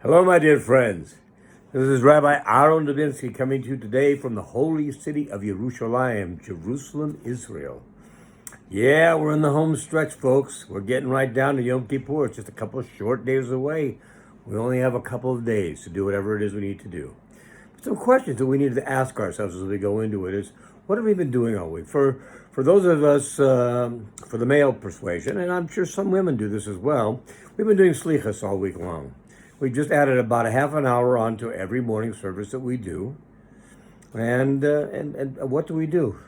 Hello, my dear friends. This is Rabbi Aharon Dobinsky coming to you today from the holy city of Yerushalayim, Jerusalem, Israel. Yeah, we're in the home stretch, folks. We're getting right down to Yom Kippur. It's just a couple of short days away. We only have a couple of days to do whatever it is we need to do. Some questions that we need to ask ourselves as we go into it is, what have we been doing all week? For those of us, for the male persuasion, and I'm sure some women do this as well, we've been doing slichas all week long. We just added about a half an hour onto every morning service that we do. And what do?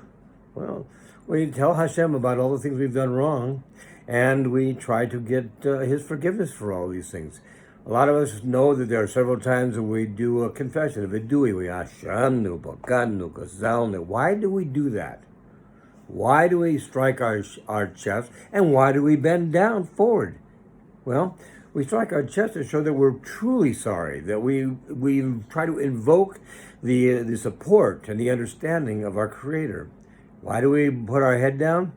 Well, we tell Hashem about all the things we've done wrong, and we try to get His forgiveness for all these things. A lot of us know that there are several times that we do a confession of vidui. We ashamnu, bakadnu, gazalnu. Why do we do that? Why do we strike our chest, and why do we bend down forward? Well, we strike our chest to show that we're truly sorry, that we try to invoke the support and the understanding of our Creator. Why do we put our head down?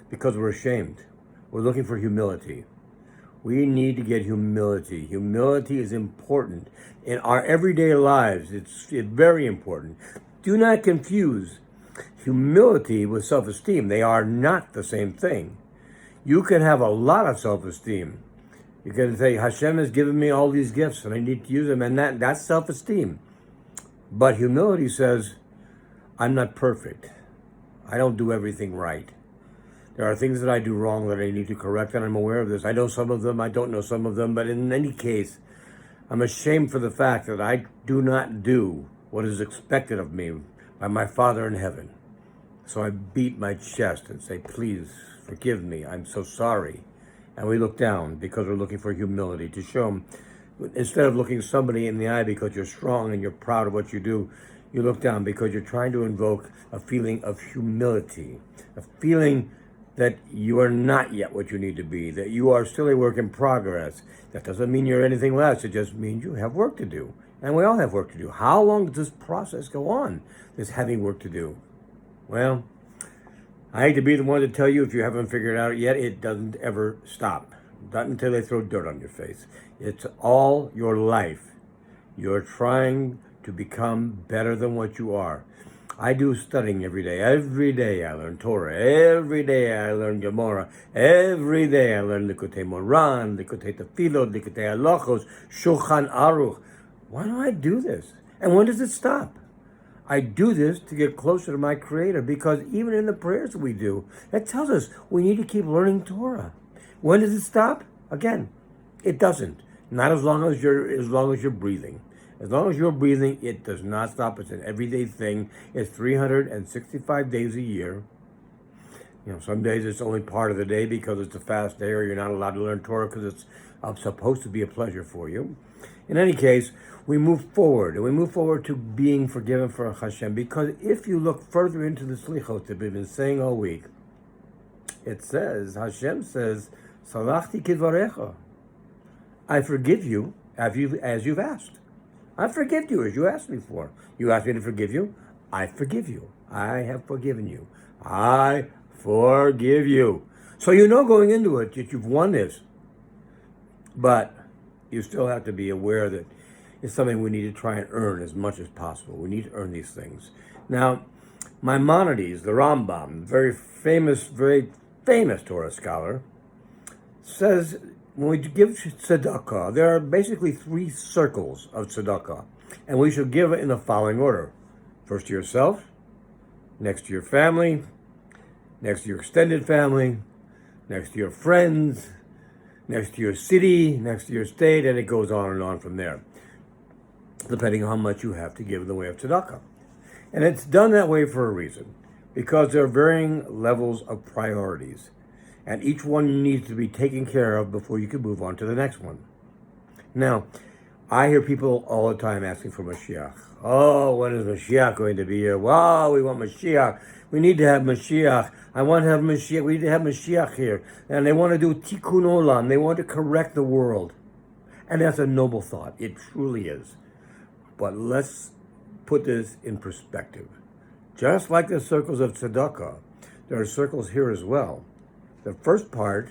Because we're ashamed. We're looking for humility. We need to get humility. Humility is important. In our everyday lives, it's very important. Do not confuse humility with self-esteem. They are not the same thing. You can have a lot of self-esteem. You can say, Hashem has given me all these gifts and I need to use them, and that's self-esteem. But humility says, I'm not perfect. I don't do everything right. There are things that I do wrong that I need to correct, and I'm aware of this. I know some of them, I don't know some of them, but in any case, I'm ashamed for the fact that I do not do what is expected of me by my Father in heaven. So I beat my chest and say, please forgive me, I'm so sorry. And we look down because we're looking for humility to show them. Instead of looking somebody in the eye because you're strong and you're proud of what you do, you look down because you're trying to invoke a feeling of humility, a feeling that you are not yet what you need to be, that you are still a work in progress. That doesn't mean you're anything less. It just means you have work to do. And we all have work to do. How long does this process go on, this having work to do? Well, I hate to be the one to tell you, if you haven't figured it out yet, it doesn't ever stop. Not until they throw dirt on your face. It's all your life. You're trying to become better than what you are. I do studying every day. Every day I learn Torah. Every day I learn Gemara. Every day I learn Likutei Moran, Likutei Tefillot, Likutei Halachos, Shulchan Aruch. Why do I do this? And when does it stop? I do this to get closer to my Creator, because even in the prayers we do, it tells us we need to keep learning Torah. When does it stop? Again, it doesn't. Not as long as you're breathing. As long as you're breathing, it does not stop. It's an everyday thing. It's 365 days a year. You know, some days it's only part of the day because it's a fast day, or you're not allowed to learn Torah because it's supposed to be a pleasure for you. In any case, we move forward, and we move forward to being forgiven for Hashem, because if you look further into the slichot that we've been saying all week, it says, Hashem says, Salachti kidvarecha. I forgive you as you've asked. I forgive you as you asked me for. You asked me to forgive you. I forgive you. I have forgiven you. I forgive you. So you know going into it that you've won this. But you still have to be aware that it's something we need to try and earn as much as possible. We need to earn these things. Now, Maimonides, the Rambam, very famous Torah scholar, says when we give tzedakah, there are basically 3 circles of tzedakah, and we should give it in the following order. First to yourself, next to your family, next to your extended family, next to your friends, next to your city, next to your state, and it goes on and on from there, depending on how much you have to give in the way of tzedakah. And it's done that way for a reason, because there are varying levels of priorities, and each one needs to be taken care of before you can move on to the next one. Now, I hear people all the time asking for Mashiach. Oh, when is Mashiach going to be here? Wow, we want Mashiach. We need to have Mashiach. I want to have Mashiach. We need to have Mashiach here. And they want to do tikkun olam. They want to correct the world. And that's a noble thought. It truly is. But let's put this in perspective. Just like the circles of tzedakah, there are circles here as well. The first part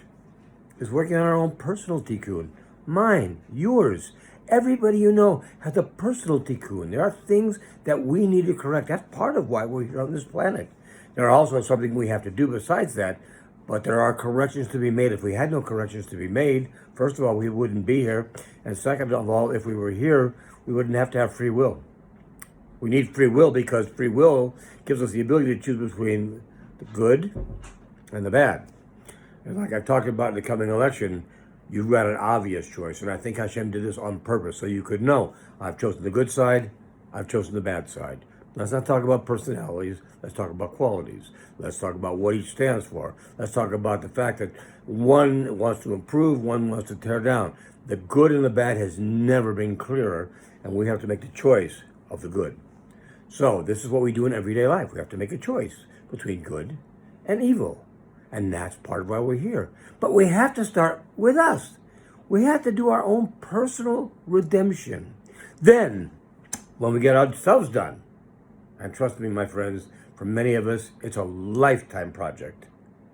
is working on our own personal tikkun. Mine, yours, Everybody you know has a personal tikkun. There are things that we need to correct. That's part of why we're here on this planet. There are also something we have to do besides that, but there are corrections to be made. If we had no corrections to be made, first of all, we wouldn't be here. And second of all, if we were here, we wouldn't have to have free will. We need free will because free will gives us the ability to choose between the good and the bad. And like I talked about in the coming election, you've got an obvious choice. And I think Hashem did this on purpose so you could know, I've chosen the good side, I've chosen the bad side. Let's not talk about personalities. Let's talk about qualities. Let's talk about what each stands for. Let's talk about the fact that one wants to improve, one wants to tear down. The good and the bad has never been clearer, and we have to make the choice of the good. So this is what we do in everyday life. We have to make a choice between good and evil. And that's part of why we're here. But we have to start with us. We have to do our own personal redemption. Then, when we get ourselves done, and trust me, my friends, for many of us, it's a lifetime project.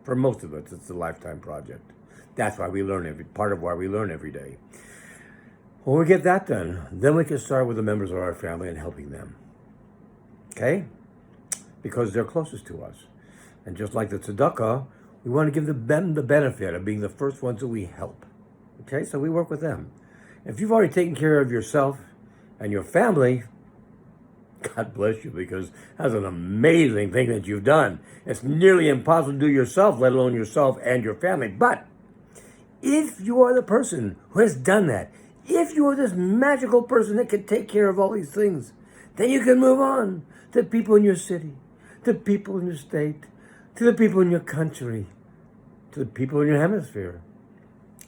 For most of us, it's a lifetime project. That's why we learn part of why we learn every day. When we get that done, then we can start with the members of our family and helping them. Okay? Because they're closest to us. And just like the tzedakah, we want to give them the benefit of being the first ones that we help. Okay? So we work with them. If you've already taken care of yourself and your family, God bless you, because that's an amazing thing that you've done. It's nearly impossible to do yourself, let alone yourself and your family. But if you are the person who has done that, if you are this magical person that can take care of all these things, then you can move on to the people in your city, to the people in your state, to the people in your country, to the people in your hemisphere,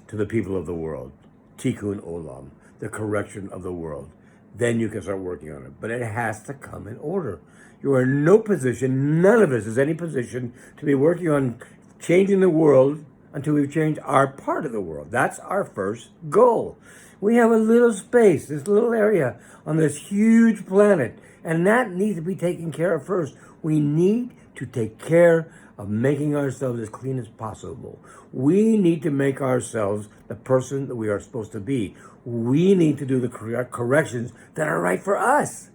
to the people of the world. Tikkun olam, the correction of the world. Then you can start working on it. But it has to come in order. You are in no position, none of us is any position to be working on changing the world until we've changed our part of the world. That's our first goal. We have a little space, this little area on this huge planet, and that needs to be taken care of first. We need to take care of making ourselves as clean as possible. We need to make ourselves the person that we are supposed to be. We need to do the corrections that are right for us.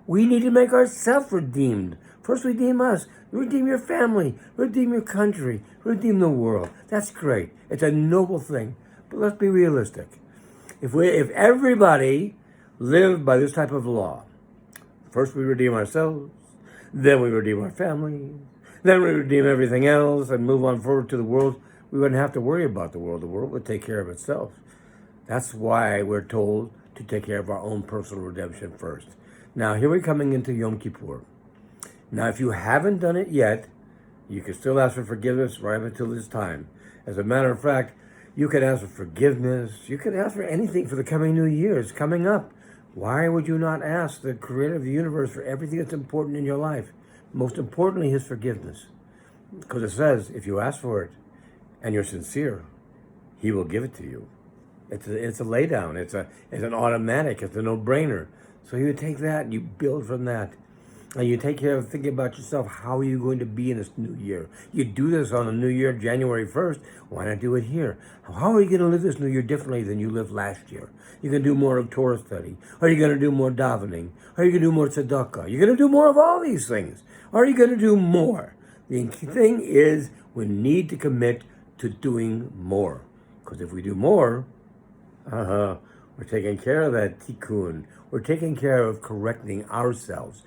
We need to make ourselves redeemed. First redeem us. Redeem your family. Redeem your country. Redeem the world. That's great. It's a noble thing. But let's be realistic. If everybody lived by this type of law, first we redeem ourselves, then we redeem our family, then we redeem everything else and move on forward to the world, we wouldn't have to worry about the world. The world would take care of itself. That's why we're told to take care of our own personal redemption first. Now, here we're coming into Yom Kippur. Now, if you haven't done it yet, you can still ask for forgiveness right up until this time. As a matter of fact, you can ask for forgiveness. You can ask for anything for the coming new year. It's coming up. Why would you not ask the creator of the universe for everything that's important in your life? Most importantly, his forgiveness. Because it says, if you ask for it and you're sincere, he will give it to you. It's a lay down. It's an automatic. It's a no-brainer. So you take that and you build from that. And you take care of thinking about yourself. How are you going to be in this new year? You do this on the new year, January 1st. Why not do it here? How are you going to live this new year differently than you lived last year? You're going to do more of Torah study. Are you going to do more davening? Are you going to do more tzedakah? You're going to do more of all these things. Are you going to do more? The thing is, we need to commit to doing more. Because if we do more, we're taking care of that tikkun. We're taking care of correcting ourselves.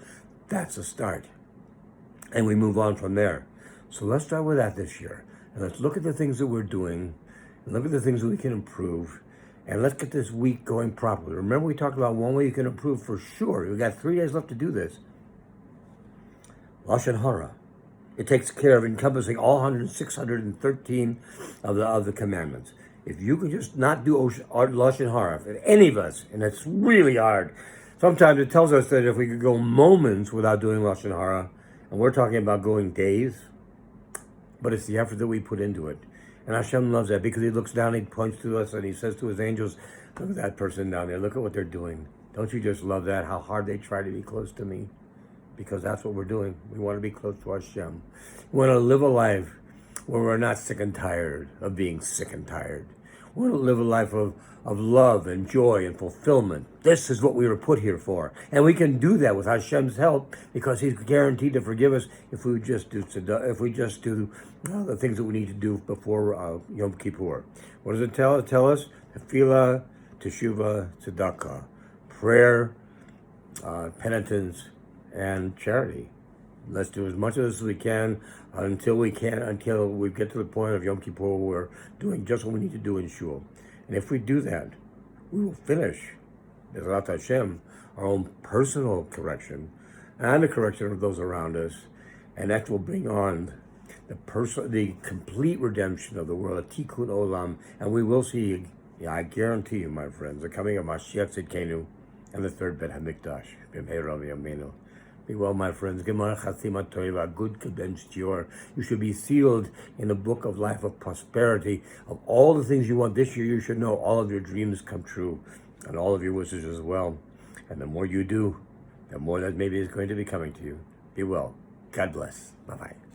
That's a start. And we move on from there. So let's start with that this year. And let's look at the things that we're doing. And look at the things that we can improve. And let's get this week going properly. Remember we talked about one way you can improve for sure. We've got 3 days left to do this. Lashon Hara. It takes care of encompassing all 613 of the commandments. If you could just not do Lashon Hara, for any of us, and it's really hard. Sometimes it tells us that if we could go moments without doing Lashon Hara, and we're talking about going days, but it's the effort that we put into it. And Hashem loves that because he looks down, he points to us, and he says to his angels, look at that person down there, look at what they're doing. Don't you just love that, how hard they try to be close to me? Because that's what we're doing. We want to be close to Hashem. We want to live a life where we're not sick and tired of being sick and tired. We want to live a life of love and joy and fulfillment. This is what we were put here for. And we can do that with Hashem's help because He's guaranteed to forgive us if we just do the things that we need to do before Yom Kippur. What does it tell? It tells us tefillah, teshuvah, tzedakah, prayer, penitence, and charity. Let's do as much of this as we can until we get to the point of Yom Kippur where we're doing just what we need to do in shul. And if we do that, we will finish, Bezrat Hashem, our own personal correction and the correction of those around us. And that will bring on the complete redemption of the world, a tikkun olam. And we will see, I guarantee you, my friends, the coming of Moshiach Tzidkenu and the third Bet HaMikdash. B'mheira v'yameinu. Be well, my friends. Gemara Chatzima Toiva, good condensed year. You should be sealed in the book of life of prosperity. Of all the things you want this year, you should know all of your dreams come true and all of your wishes as well. And the more you do, the more that maybe is going to be coming to you. Be well. God bless. Bye-bye.